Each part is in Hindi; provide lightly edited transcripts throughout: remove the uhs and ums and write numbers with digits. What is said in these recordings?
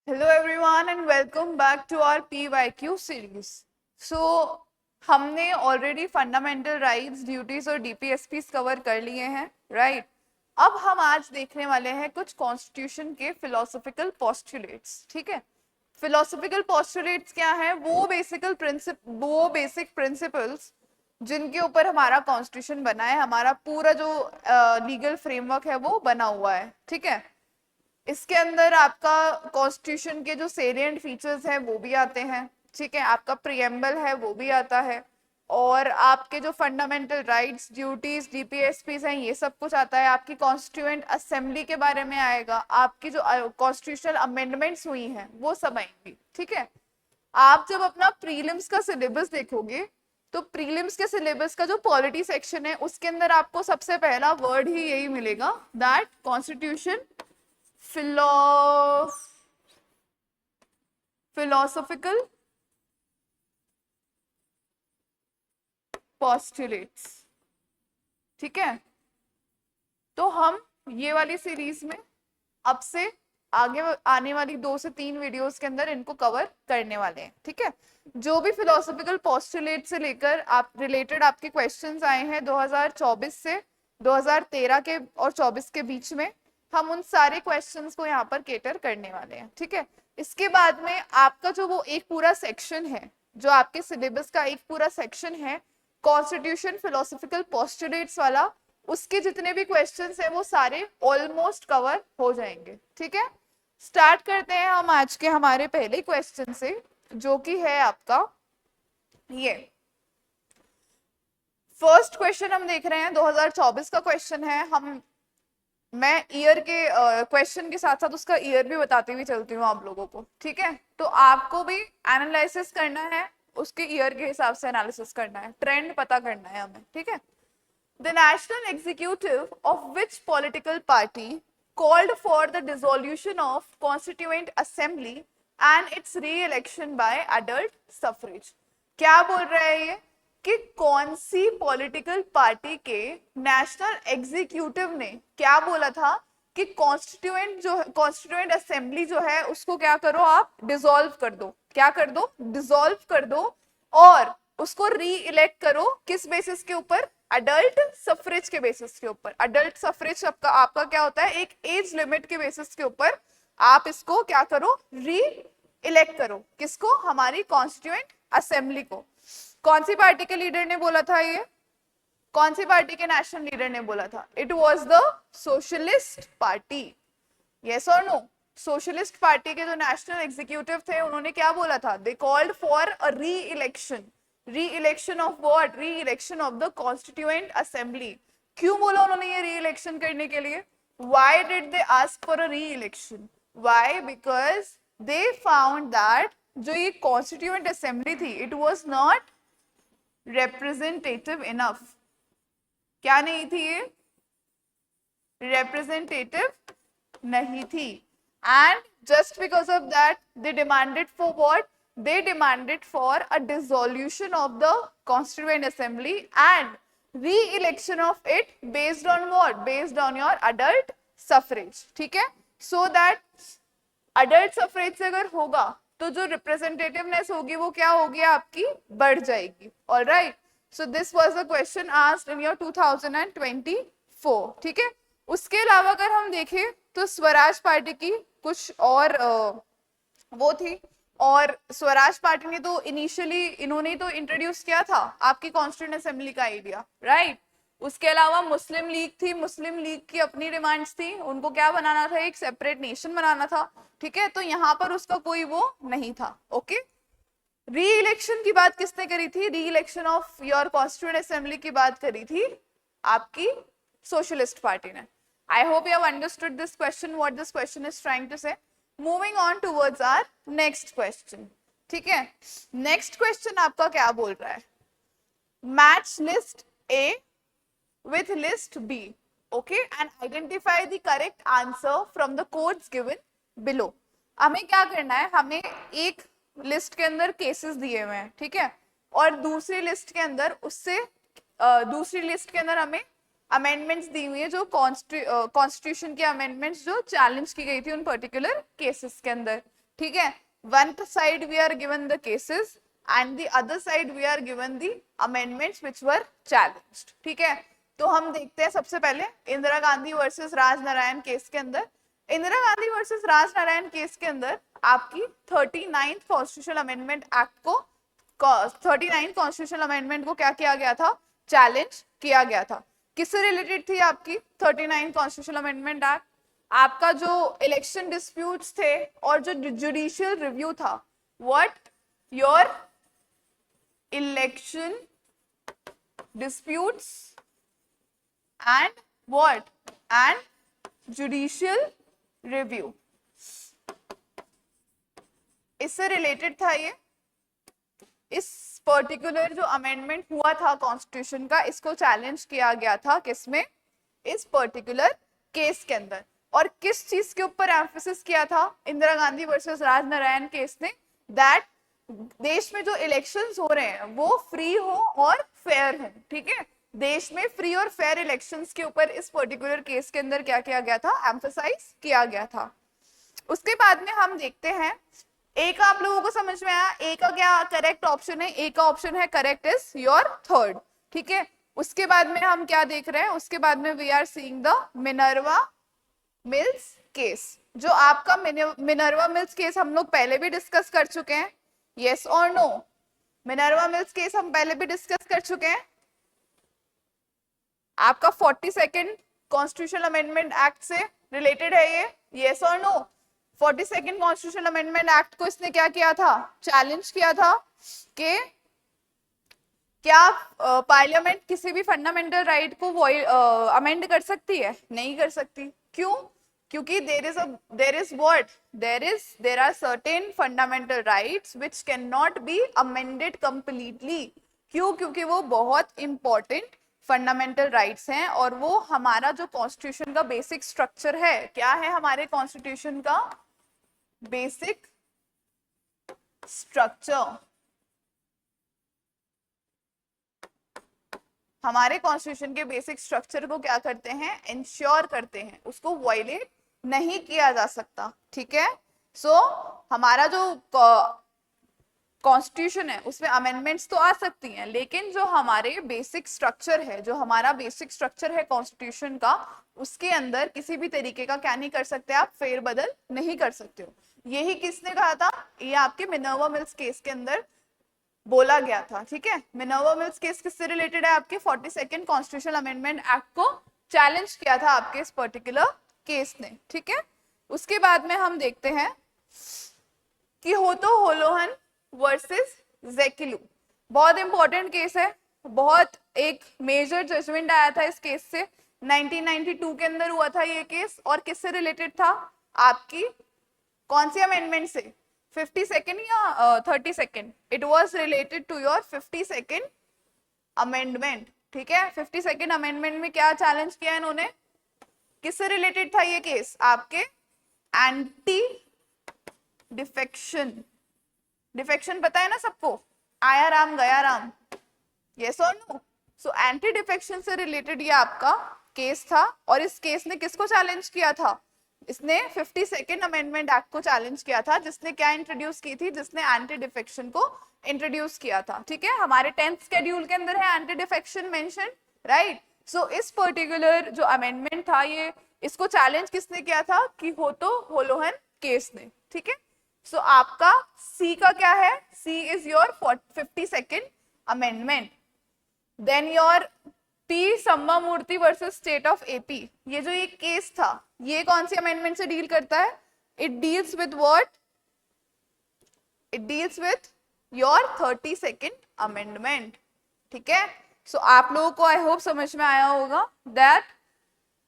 Hello everyone and welcome back to our PYQ series. So हमने ऑलरेडी फंडामेंटल राइट्स, ड्यूटीज और डीपीएसपीस कवर कर लिए हैं, राइट? अब हम आज देखने वाले हैं कुछ कॉन्स्टिट्यूशन के फिलोसॉफिकल पोस्टुलेट्स, ठीक है? फिलोसॉफिकल पोस्टुलेट्स क्या है? वो बेसिक प्रिंसिपल्स जिनके ऊपर हमारा कॉन्स्टिट्यूशन बना है, हमारा पूरा जो लीगल फ्रेमवर्क है वो बना हुआ है, ठीक है? इसके अंदर आपका कॉन्स्टिट्यूशन के जो सेलिएंट फीचर्स हैं वो भी आते हैं, ठीक है? आपका प्रीएम्बल है वो भी आता है, और आपके जो फंडामेंटल राइट्स, ड्यूटीज, डीपीएसपीस हैं, ये सब कुछ आता है। आपकी कॉन्स्टिट्यूएंट असेंबली के बारे में आएगा, आपकी जो कॉन्स्टिट्यूशनल अमेंडमेंट्स हुई हैं वो सब आएंगी, ठीक है? आप जब अपना प्रीलिम्स का सिलेबस देखोगे तो प्रीलिम्स के सिलेबस का जो पॉलिटी सेक्शन है उसके अंदर आपको सबसे पहला वर्ड ही यही मिलेगा, दैट कॉन्स्टिट्यूशन philosophical postulates, ठीक है? तो हम ये वाली सीरीज में अब से आगे आने वाली 2 से 3 वीडियोस के अंदर इनको कवर करने वाले हैं, ठीक है? जो भी फिलोसॉफिकल पोस्टुलेट से लेकर आप रिलेटेड आपके क्वेश्चंस आए हैं 2024 से 2013 के और 24 के बीच में, हम उन सारे क्वेश्चंस को यहाँ पर केटर करने वाले हैं, ठीक है? इसके बाद में आपका जो वो एक पूरा सेक्शन है, जो आपके सिलेबस का एक पूरा सेक्शन है कॉन्स्टिट्यूशन फिलोसॉफिकल पोस्टुलेट्स वाला, उसके जितने भी क्वेश्चंस हैं वो सारे ऑलमोस्ट कवर हो जाएंगे, ठीक है? स्टार्ट करते हैं हम आज के हमारे पहले क्वेश्चन से, जो कि है आपका ये फर्स्ट क्वेश्चन हम देख रहे हैं 2024 का क्वेश्चन है। मैं ईयर के क्वेश्चन के साथ साथ उसका ईयर भी बताती हुई चलती हूँ आप लोगों को, ठीक है? तो आपको भी एनालिसिस करना है, उसके ईयर के हिसाब से एनालिसिस करना है, ट्रेंड पता करना है हमें, ठीक है? The national executive of which political party called for the dissolution of Constituent Assembly and its re-election by adult suffrage? क्या बोल रहा है ये कि कौन सी पॉलिटिकल पार्टी के नेशनल एग्जीक्यूटिव ने क्या बोला था कि कॉन्स्टिट्यूएंट असेंबली जो है उसको क्या करो, आप डिसॉल्व कर दो। क्या कर दो? डिसॉल्व कर दो, और उसको री इलेक्ट करो। किस बेसिस के ऊपर? अडल्ट सफरेज के बेसिस के ऊपर। अडल्ट सफरेज आपका क्या होता है? एक एज लिमिट के बेसिस के ऊपर आप इसको क्या करो? री इलेक्ट करो। किसको? हमारी कॉन्स्टिट्यूएंट असेंबली को। कौन सी पार्टी के लीडर ने बोला था ये? कौन सी पार्टी के नेशनल लीडर ने बोला था? It was the socialist party. Yes और नो? सोशलिस्ट पार्टी के जो नेशनल एग्जीक्यूटिव थे उन्होंने क्या बोला था? They called for a reelection. Reelection of what? Reelection of the constituent assembly. क्यों बोला उन्होंने ये री-इलेक्शन करने के लिए? Why did they ask for a re-election? Why? Because they found that जो ये कॉन्स्टिट्यूएंट असेंबली थी, it was not representative enough. क्या नहीं थी ये? representative नहीं थी. And just because of that, they demanded for what? They demanded for a dissolution of the Constituent Assembly and re-election of it based on what? Based on your adult suffrage. ठीक है? So that adult suffrage से अगर होगा तो जो representativeness होगी वो क्या होगी? आपकी बढ़ जाएगी. All right. So this was a question asked in your 2024. ठीक है? उसके अलावा अगर हम देखें तो स्वराज पार्टी की कुछ और वो थी, और स्वराज पार्टी ने तो इनिशियली इन्होंने तो इंट्रोड्यूस किया था आपकी कॉन्स्टिट्यूएंट असेंबली का आइडिया, राइट? उसके अलावा मुस्लिम लीग थी, मुस्लिम लीग की अपनी डिमांड्स थी, उनको क्या बनाना था? एक सेपरेट नेशन बनाना था, ठीक है? तो यहाँ पर उसका कोई वो नहीं था, ओके? री इलेक्शन की बात किसने करी थी? री election of your constituent assembly की बात करी थी आपकी सोशलिस्ट पार्टी ने. I hope you have understood this question, what this question is trying to say. Moving on towards our next question. ठीक है? Next question आपका क्या बोल रहा है? Match list A with list B, okay, and identify the correct answer from the codes given below. हमें क्या करना है? हमें एक लिस्ट के अंदर केसेस दिए हुए हैं, ठीक है, और दूसरी लिस्ट के अंदर हमें अमेंडमेंट्स दी हुई है, जो कॉन्स्टिट्यूशन के अमेंडमेंट्स जो चैलेंज की गई थी उन पर्टिकुलर केसेस के अंदर, ठीक है, one side we are given the cases and the other side we are given the amendments which were challenged. ठीक है, तो हम देखते हैं सबसे पहले इंदिरा गांधी वर्सेस राजनारायण केस के अंदर। इंदिरा गांधी वर्सेस राजनारायण केस के अंदर आपकी 39th कॉन्स्टिट्यूशनल अमेंडमेंट एक्ट को 39 कॉन्स्टिट्यूशनल अमेंडमेंट को क्या किया गया था, चैलेंज किया गया था। किससे रिलेटेड थी आपकी 39 कॉन्स्टिट्यूशनल अमेंडमेंट एक्ट? आपका जो इलेक्शन डिस्प्यूट्स थे और जो जुडिशियल रिव्यू था, what your election disputes and what and judicial review, इससे रिलेटेड था ये। इस पर्टिकुलर जो अमेंडमेंट हुआ था कॉन्स्टिट्यूशन का, इसको चैलेंज किया गया था किसमें, इस पर्टिकुलर केस के अंदर। और किस चीज के ऊपर एम्फेसिस किया था इंदिरा गांधी वर्सेस राजनारायण केस ने, दैट देश में जो इलेक्शंस हो रहे हैं वो फ्री हो और फेयर हो। ठीक है, देश में फ्री और फेयर इलेक्शंस के ऊपर इस पर्टिकुलर केस के अंदर क्या किया गया था, एम्फेसाइज किया गया था। उसके बाद में हम देखते हैं, ए का आप लोगों को समझ में आया, ए का क्या करेक्ट ऑप्शन है, ए का ऑप्शन है करेक्ट इज योर थर्ड। ठीक है, उसके बाद में हम क्या देख रहे हैं, उसके बाद में we are seeing the Minerva Mills case. जो आपका मिनर्वा मिल्स केस हम लोग पहले भी डिस्कस कर चुके हैं, यस और नो? मिनर्वा मिल्स केस हम पहले भी डिस्कस कर चुके हैं। आपका 42nd कॉन्स्टिट्यूशनल अमेंडमेंट एक्ट से रिलेटेड है ये, यस और no? 42nd constitutional amendment act को इसने क्या किया था, चैलेंज किया था कि क्या पार्लियामेंट किसी भी फंडामेंटल राइट को अमेंड कर सकती है? नहीं कर सकती। क्यों? क्योंकि there are certain fundamental rights which cannot be amended completely। क्यों? क्योंकि वो बहुत इंपॉर्टेंट फंडामेंटल राइट्स हैं और वो हमारा जो कॉन्स्टिट्यूशन का बेसिक स्ट्रक्चर है, क्या है हमारे कॉन्स्टिट्यूशन का बेसिक स्ट्रक्चर, हमारे कॉन्स्टिट्यूशन के बेसिक स्ट्रक्चर को क्या करते हैं, इंश्योर करते हैं, उसको वायलेट नहीं किया जा सकता। ठीक है, सो हमारा जो कॉन्स्टिट्यूशन है उसमें अमेंडमेंट्स तो आ सकती हैं, लेकिन जो हमारे बेसिक स्ट्रक्चर है, जो हमारा बेसिक स्ट्रक्चर है कॉन्स्टिट्यूशन का, उसके अंदर किसी भी तरीके का क्या नहीं कर सकते, आप फेरबदल नहीं कर सकते हो। यही किसने कहा था, ये आपके मिनर्वा मिल्स केस के अंदर बोला गया था। ठीक है, मिनर्वा मिल्स केस किससे रिलेटेड है, आपके 42nd कॉन्स्टिट्यूशनल अमेंडमेंट एक्ट को चैलेंज किया था आपके इस पर्टिकुलर केस ने। ठीक है, उसके बाद में हम देखते हैं कि होतो होलोहन वर्सेस जेकिलू, बहुत इंपॉर्टेंट केस है, बहुत एक मेजर जजमेंट आया था इस केस से, 1992 के अंदर हुआ था ये केस। और किससे रिलेटेड था, आपकी कौन सी अमेंडमेंट से, 52nd या 32nd? It was related to your 52nd amendment. ठीक है, 52nd अमेंडमेंट में क्या चैलेंज किया इन्होंने, किससे रिलेटेड था ये केस, आपके एंटी डिफेक्शन। डिफेक्शन पता है ना सबको, आया राम गया राम, यस और नो? सो एंटी डिफेक्शन से रिलेटेड ये आपका केस था। और इस केस ने किसको चैलेंज किया था, इसने 52nd अमेंडमेंट एक्ट को चैलेंज किया था, जिसने क्या इंट्रोड्यूस की थी, जिसने एंटी डिफेक्शन को इंट्रोड्यूस किया था। ठीक है, हमारे 10th शेड्यूल के अंदर है एंटी डिफेक्शन मेंशन, राइट? सो इस पर्टिकुलर जो अमेंडमेंट था, ये इसको चैलेंज किसने किया था, कि होतो होलोहन केस ने। ठीक है, सो आपका सी का क्या है, C is your 52nd amendment. Then your P Sambamurthy versus state of AP, ये जो ये केस था, ये कौन सी अमेंडमेंट से डील करता है, it deals with what, it deals with your 32nd amendment. ठीक है, सो आप लोगों को आई होप समझ में आया होगा दैट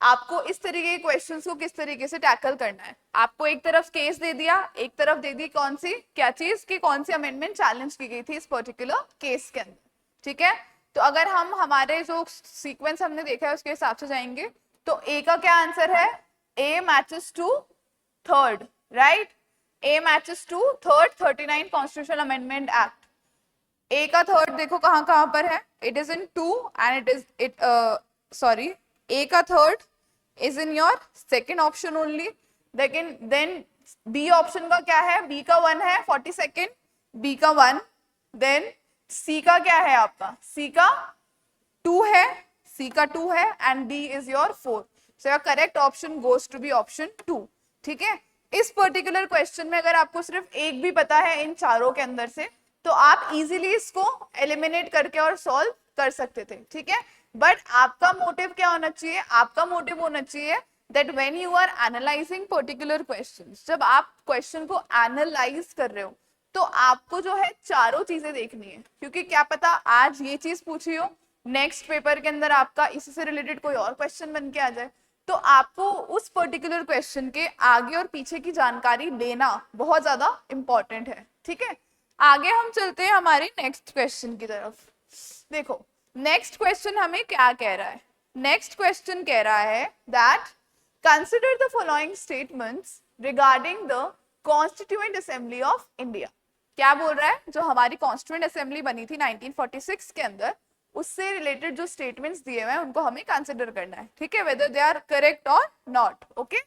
आपको इस तरीके के क्वेश्चंस को किस तरीके से टैकल करना है। आपको एक तरफ केस दे दिया, एक तरफ दे दी कौन सी, क्या चीज, कि कौन सी अमेंडमेंट चैलेंज की गई थी इस पर्टिकुलर केस के अंदर। ठीक है, तो अगर हम हमारे जो सीक्वेंस हमने देखा है उसके हिसाब से जाएंगे, तो ए का क्या आंसर है, A matches to third, right? A matches to third 39 constitutional amendment act. A का थर्ड देखो कहां कहां पर है, it is in 2 and A का third is in your second option only, लेकिन देन बी ऑप्शन का क्या है, बी का 1 है 42nd, बी का 1, देन सी का क्या है आपका, सी का 2 है, सी का 2 है and D is your 4. So your correct option goes to be option 2. ठीक है, इस पर्टिकुलर क्वेश्चन में अगर आपको सिर्फ एक भी पता है इन चारों के अंदर से तो आप इजीली इसको एलिमिनेट करके और सॉल्व कर सकते थे. ठीक है, बट आपका मोटिव क्या होना चाहिए, आपका मोटिव होना चाहिए that when you are analyzing particular questions, जब आप क्वेश्चन को एनालाइज कर रहे हो तो आपको जो है चारों चीजें देखनी है, क्योंकि क्या पता आज ये चीज पूछी हो, नेक्स्ट पेपर के अंदर आपका इसी से रिलेटेड कोई और क्वेश्चन बन के आ जाए, तो आपको उस पर्टिकुलर क्वेश्चन के आगे और पीछे की जानकारी लेना बहुत ज्यादा इंपॉर्टेंट है. ठीक है, आगे हम चलते हैं हमारे नेक्स्ट क्वेश्चन की तरफ. देखो नेक्स्ट क्वेश्चन हमें क्या कह रहा है, नेक्स्ट क्वेश्चन कह रहा है that consider the following statements regarding the Constituent Assembly of India. क्या बोल रहा है, जो हमारी Constituent Assembly बनी थी 1946 के अंदर, उससे रिलेटेड जो स्टेटमेंट्स दिए हुए हैं उनको हमें कंसिडर करना है. ठीक है, whether they are correct or not. Okay.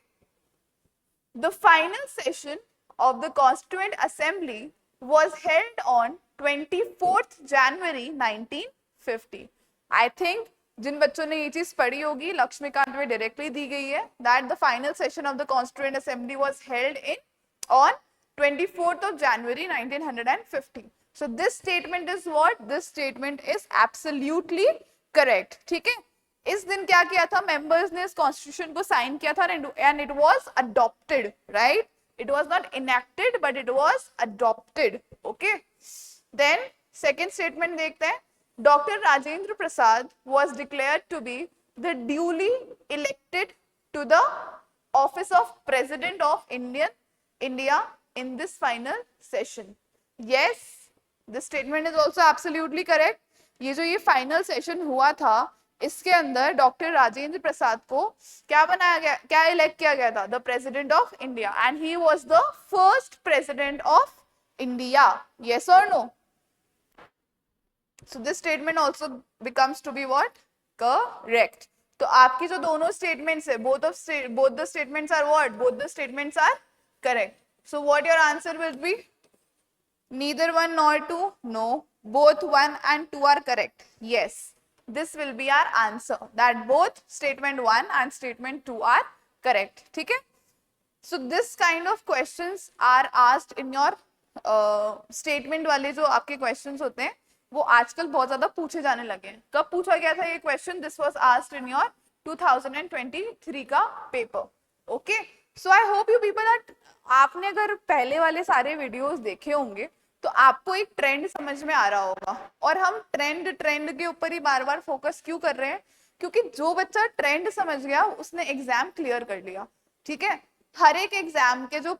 The final session of the Constituent Assembly was held on 24th January 1950. I think जिन बच्चों ने ये चीज पढ़ी होगी लक्ष्मीकांत में डायरेक्टली दी गई है that the final session of the constituent assembly was held in on 24th of January 1950. So this statement is what? This statement is absolutely correct. ठीक है, इस दिन क्या किया था, मेंबर्स ने इस कॉन्स्टिट्यूशन को साइन किया था and it was adopted, right? It was not enacted but it was adopted. Okay, then second statement देखते हैं. Dr. Rajendra Prasad was declared to be the duly elected to the office of President of India in this final session. Yes, this statement is also absolutely correct. ये जो ये final session हुआ था इसके अंदर डॉक्टर राजेंद्र प्रसाद को क्या बनाया गया, क्या इलेक्ट किया गया था, the president of India, and he was the first president of India. Yes or no? So this statement also becomes to be what? Correct. तो आपकी जो दोनों statements है, both the statements are what? Both the statements are correct. So what your answer will be? Neither one nor two? No. Both 1 and 2 are correct. Yes. This will be our answer. That both statement 1 and statement 2 are correct. ठीक है? So this kind of questions are asked in your statement वाले जो आपके questions होते हैं वो आजकल बहुत ज्यादा पूछे जाने लगे हैं. कब पूछा गया था ये question? This was asked in your 2023 का paper. Okay, so I hope you people that आपने अगर पहले वाले सारे वीडियोस देखे होंगे तो आपको एक ट्रेंड समझ में आ रहा होगा. और हम ट्रेंड के ऊपर ही बार बार फोकस क्यों कर रहे हैं? क्योंकि जो बच्चा ट्रेंड समझ गया उसने एग्जाम क्लियर कर लिया. ठीक है, हर एक एग्जाम के जो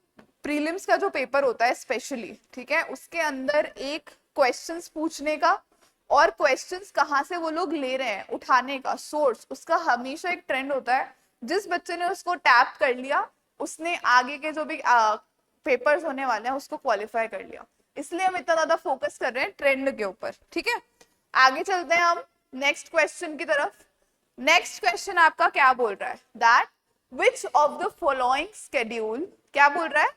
प्रीलिम्स का जो पेपर होता है स्पेशली, ठीक है, उसके अंदर एक क्वेश्चंस पूछने का और क्वेश्चंस कहाँ से वो लोग ले रहे हैं उठाने का सोर्स, उसका हमेशा एक ट्रेंड होता है. जिस बच्चे ने उसको टैप कर लिया उसने आगे के जो भी पेपर्स होने वाले हैं उसको क्वालिफाई कर लिया. इसलिए हम इतना ज्यादा फोकस कर रहे हैं ट्रेंड के ऊपर. ठीक है, आगे चलते हैं हम नेक्स्ट क्वेश्चन की तरफ. नेक्स्ट क्वेश्चन आपका क्या बोल रहा है that which of the following schedule, क्या बोल रहा है,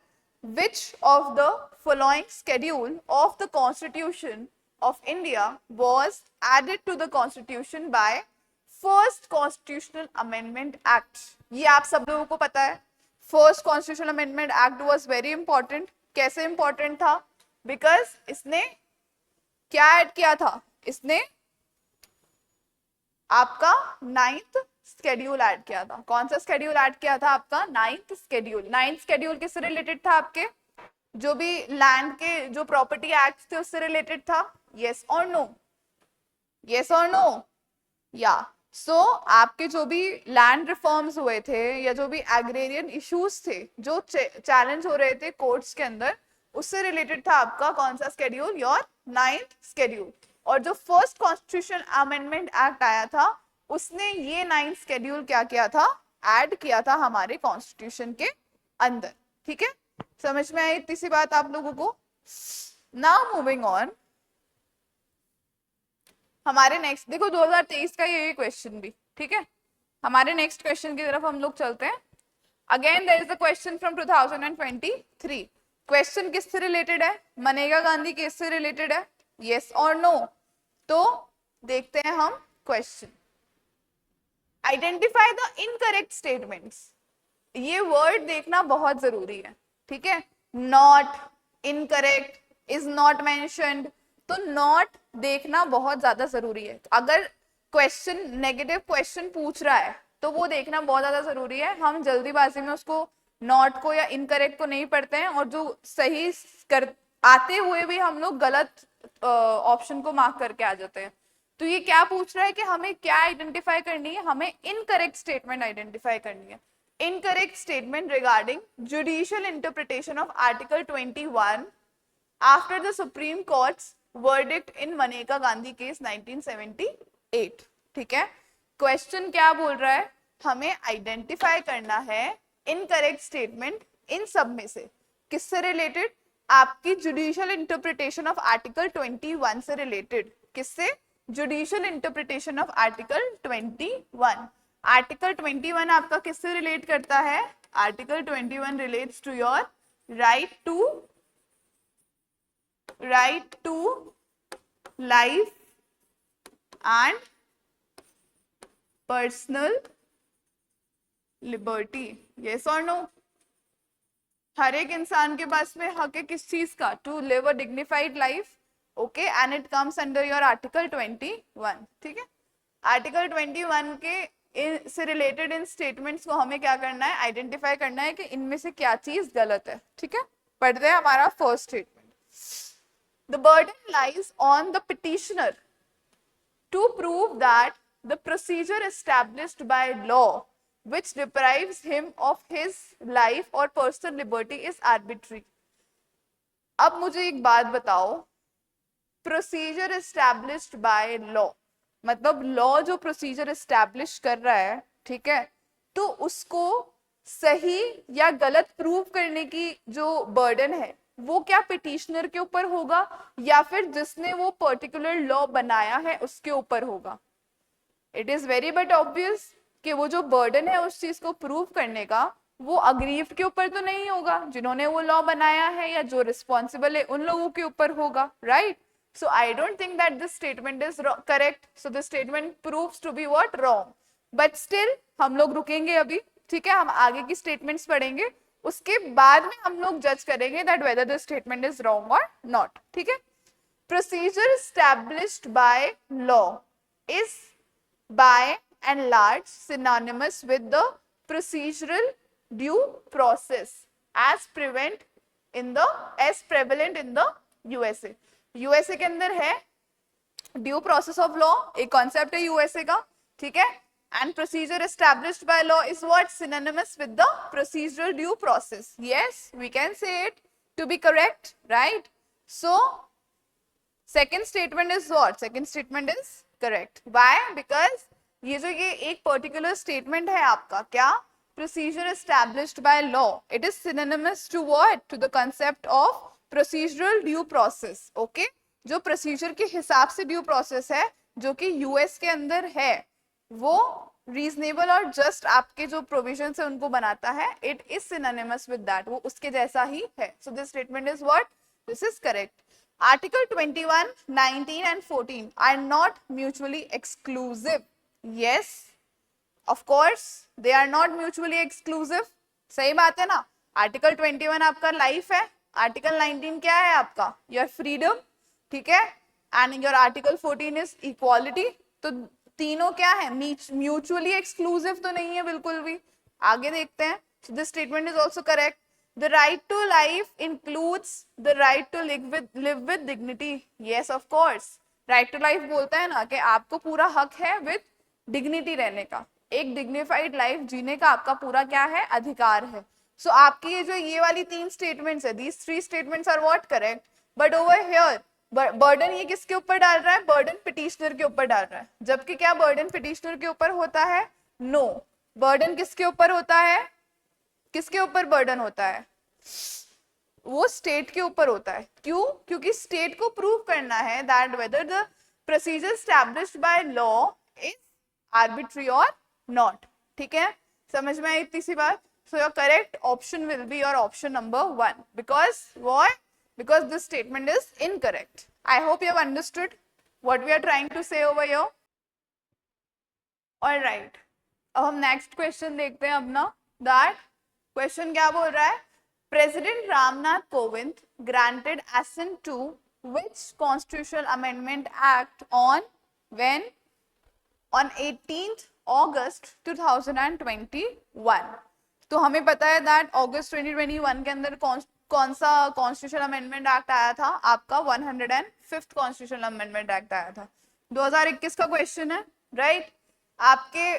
which of the following schedule of the Constitution of India was added to the Constitution by First Constitutional Amendment Act. ये आप सब लोगों को पता है. First Constitutional Amendment Act was very important. कैसे important था? Because इसने क्या ऐड किया था? इसने आपका 9th स्केड्यूल ऐड किया था. कौन सा स्केड्यूल ऐड किया था? आपका 9th स्केड्यूल. 9th स्केड्यूल किससे रिलेटेड था? आपके जो भी लैंड के जो प्रॉपर्टी एक्ट थे उससे रिलेटेड था. यस और नो? यस और नो? या सो आपके जो भी लैंड रिफॉर्म्स हुए थे या जो भी एग्रेरियन इश्यूज थे जो चैलेंज हो रहे थे कोर्ट्स के अंदर, उससे रिलेटेड था आपका कौन सा स्केड्यूल? Your 9th schedule. और जो फर्स्ट कॉन्स्टिट्यूशन अमेंडमेंट एक्ट आया था उसने ये 9th स्केड्यूल क्या किया था? ऐड किया था हमारे कॉन्स्टिट्यूशन के अंदर. ठीक है, समझ में आई इतनी सी बात आप लोगों को? नाउ मूविंग ऑन, हमारे नेक्स्ट देखो 2023 का ये क्वेश्चन भी. ठीक है, हमारे नेक्स्ट क्वेश्चन की तरफ हम लोग चलते हैं. Again there is a question from 2023. Question किससे रिलेटेड है? मनरेगा गांधी केस से रिलेटेड है, यस और नो? तो देखते हैं हम question. Identify the incorrect statements. ये वर्ड देखना बहुत जरूरी है, ठीक है. Not, incorrect, is not mentioned. तो नॉट देखना बहुत ज्यादा जरूरी है. अगर क्वेश्चन नेगेटिव क्वेश्चन पूछ रहा है तो वो देखना बहुत ज्यादा जरूरी है. हम जल्दीबाजी में उसको नॉट को या इनकरेक्ट को नहीं पढ़ते हैं, और जो सही कर आते हुए भी हम लोग गलत ऑप्शन को मार्क करके आ जाते हैं. तो ये क्या पूछ रहा है कि हमें क्या आइडेंटिफाई करनी है? हमें इनकरेक्ट स्टेटमेंट आइडेंटिफाई करनी है. Incorrect statement regarding judicial interpretation of article 21 after the supreme courts verdict in MNREGA Gandhi case 1978. ठीक है. क्वेश्चन क्या बोल रहा है? हमें आइडेंटिफाई करना है इनकरेक्ट स्टेटमेंट इन सब में से. किससे रिलेटेड? आपकी जुडिशियल इंटरप्रिटेशन ऑफ आर्टिकल 21 से रिलेटेड. किससे? Judicial interpretation of article 21. Article 21 आपका किससे रिलेट करता है? Article 21 relates to your right to life and personal liberty. Yes और नो? हर एक इंसान के पास में हक है किस चीज का? To live a dignified life. Okay, and it comes under your article 21. ठीक है. आर्टिकल 21 के से रिलेटेड इन स्टेटमेंट्स को हमें क्या करना है? आइडेंटिफाई करना है कि इनमें से क्या चीज गलत है. ठीक है. पढ़ते हैं हमारा first statement. The burden lies on the petitioner to prove that the procedure established by law which deprives him of his life or personal liberty is arbitrary. अब मुझे एक बात बताओ, प्रोसीजर एस्टैब्लिश्ड बाय लॉ मतलब लॉ जो प्रोसीजर एस्टैब्लिश कर रहा है, ठीक है, तो उसको सही या गलत प्रूव करने की जो बर्डन है वो क्या पिटिशनर के ऊपर होगा या फिर जिसने वो पर्टिकुलर लॉ बनाया है उसके ऊपर होगा? It is very but obvious कि वो जो बर्डन है उस चीज को प्रूव करने का वो अग्रीव्ड के ऊपर तो नहीं होगा, जिन्होंने वो लॉ बनाया है या जो रिस्पॉन्सिबल है उन लोगों के ऊपर होगा, right? So I don't think that this statement is correct. So this statement proves to be what? Wrong. But still हम लोग रुकेंगे अभी, ठीक है, हम आगे की स्टेटमेंट्स पढ़ेंगे, उसके बाद में हम लोग जज करेंगे that whether this statement is wrong और नॉट. ठीक है. Procedure established by law is by and large synonymous with the procedural due process as prevalent in the USA. USA के अंदर है ड्यू प्रोसेस ऑफ लॉ, एक कॉन्सेप्ट है यूएसए का, ठीक है. And procedure established by law is what? Synonymous with the procedural due process. Yes, we can say it to be correct, right? So second statement is what? Second statement is correct. Why? Because ये एक पर्टिकुलर स्टेटमेंट है आपका, क्या? Procedure established by law, it is synonymous to what? To the concept of procedural due process. Okay, जो प्रोसीजर के हिसाब से ड्यू प्रोसेस है जो कि यूएस के अंदर है वो रीजनेबल और जस्ट आपके जो प्रोविजन है उनको बनाता है. It is synonymous with that, वो उसके जैसा ही है. सो this statement is what? This is correct. Article 21, 19 and 14 are not mutually exclusive. Yes, of course, they are not mutually exclusive. सही बात है ना? Article 21 आपका लाइफ है, Article 19 क्या है आपका? Your freedom, ठीक है, and your Article 14 is equality. तो तीनों क्या है? Mutually exclusive तो नहीं है बिल्कुल भी. आगे देखते हैं. So this statement is also correct. The right to life includes the right to live with dignity. Yes, of course. Right to life बोलता है ना कि आपको पूरा हक है with dignity रहने का, एक dignified life जीने का आपका पूरा क्या है? अधिकार है. So आपकी ये जो ये वाली तीन statements है, these three statements are what? Correct. But over here, burden ये किसके ऊपर डाल रहा है? burden petitioner के ऊपर डाल रहा है. जबकि क्या burden petitioner के ऊपर होता है? No. burden किसके ऊपर होता है? किसके ऊपर बर्डन होता है? वो स्टेट के ऊपर होता है. क्यों? क्योंकि स्टेट को प्रूव करना है that whether the procedure established by law is arbitrary और नॉट. ठीक है, समझ में आई इतनी सी बात? So your correct option will be your option number 1. Because why? Because this statement is incorrect. I hope you have understood what we are trying to say over here. All right. अब हम नेक्स्ट क्वेश्चन देखते हैं अपना. दैट क्वेश्चन क्या बोल रहा है? President Ramnath Kovind granted assent to which constitutional amendment act on when? On 18th August 2021. तो हमें पता है दैट अगस्त 2021 के अंदर कौन सा कॉन्स्टिट्यूशनल अमेंडमेंट एक्ट आया था? आपका 105th कॉन्स्टिट्यूशनल अमेंडमेंट एक्ट आया था. 2021 का क्वेश्चन है, राइट? आपके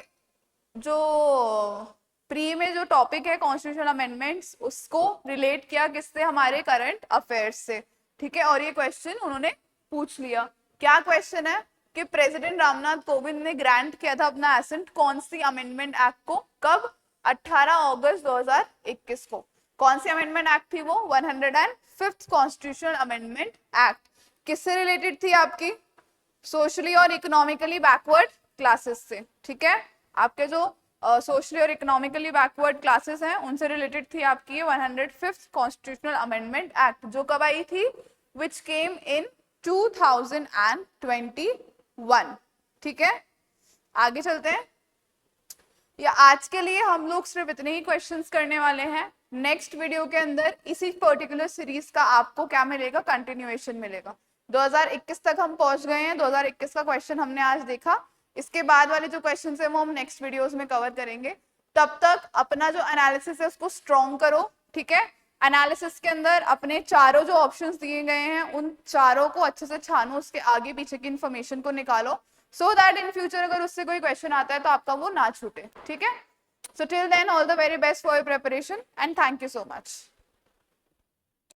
जो प्री में जो टॉपिक है कॉन्स्टिट्यूशनल अमेंडमेंट्स, उसको रिलेट किया किससे? हमारे करंट अफेयर्स से. ठीक है, और ये क्वेश्चन उन्होंने पूछ लिया. क्या क्वेश्चन है कि प्रेसिडेंट रामनाथ कोविंद ने ग्रांट किया था अपना एसेंट कौन सी अमेंडमेंट एक्ट को? कब? 18 अगस्त 2021 को. कौन सी अमेंडमेंट एक्ट थी वो? 105th constitutional amendment act. किससे रिलेटेड थी? आपकी सोशली और इकोनॉमिकली बैकवर्ड क्लासेस से. ठीक है, आपके जो सोशली और इकोनॉमिकली बैकवर्ड क्लासेस हैं उनसे रिलेटेड थी आपकी 105th कॉन्स्टिट्यूशनल अमेंडमेंट एक्ट, जो कब आई थी? विच केम इन 2021. ठीक है, आगे चलते हैं. या आज के लिए हम लोग सिर्फ इतने ही क्वेश्चंस करने वाले हैं. नेक्स्ट वीडियो के अंदर इसी पर्टिकुलर सीरीज का आपको क्या मिलेगा? कंटिन्यूएशन मिलेगा. 2021 तक हम पहुंच गए हैं. 2021 का क्वेश्चन हमने आज देखा. इसके बाद वाले जो क्वेश्चन है वो हम नेक्स्ट वीडियोस में कवर करेंगे. तब तक अपना जो एनालिसिस है उसको स्ट्रॉन्ग करो. ठीक है, एनालिसिस के अंदर अपने चारों जो ऑप्शंस दिए गए हैं उन चारों को अच्छे से छानो, उसके आगे पीछे की इन्फॉर्मेशन को निकालो, सो दैट इन फ्यूचर अगर उससे कोई क्वेश्चन आता है तो आपका वो ना छूटे. ठीक है, so till then all the very best for your preparation and thank you so much.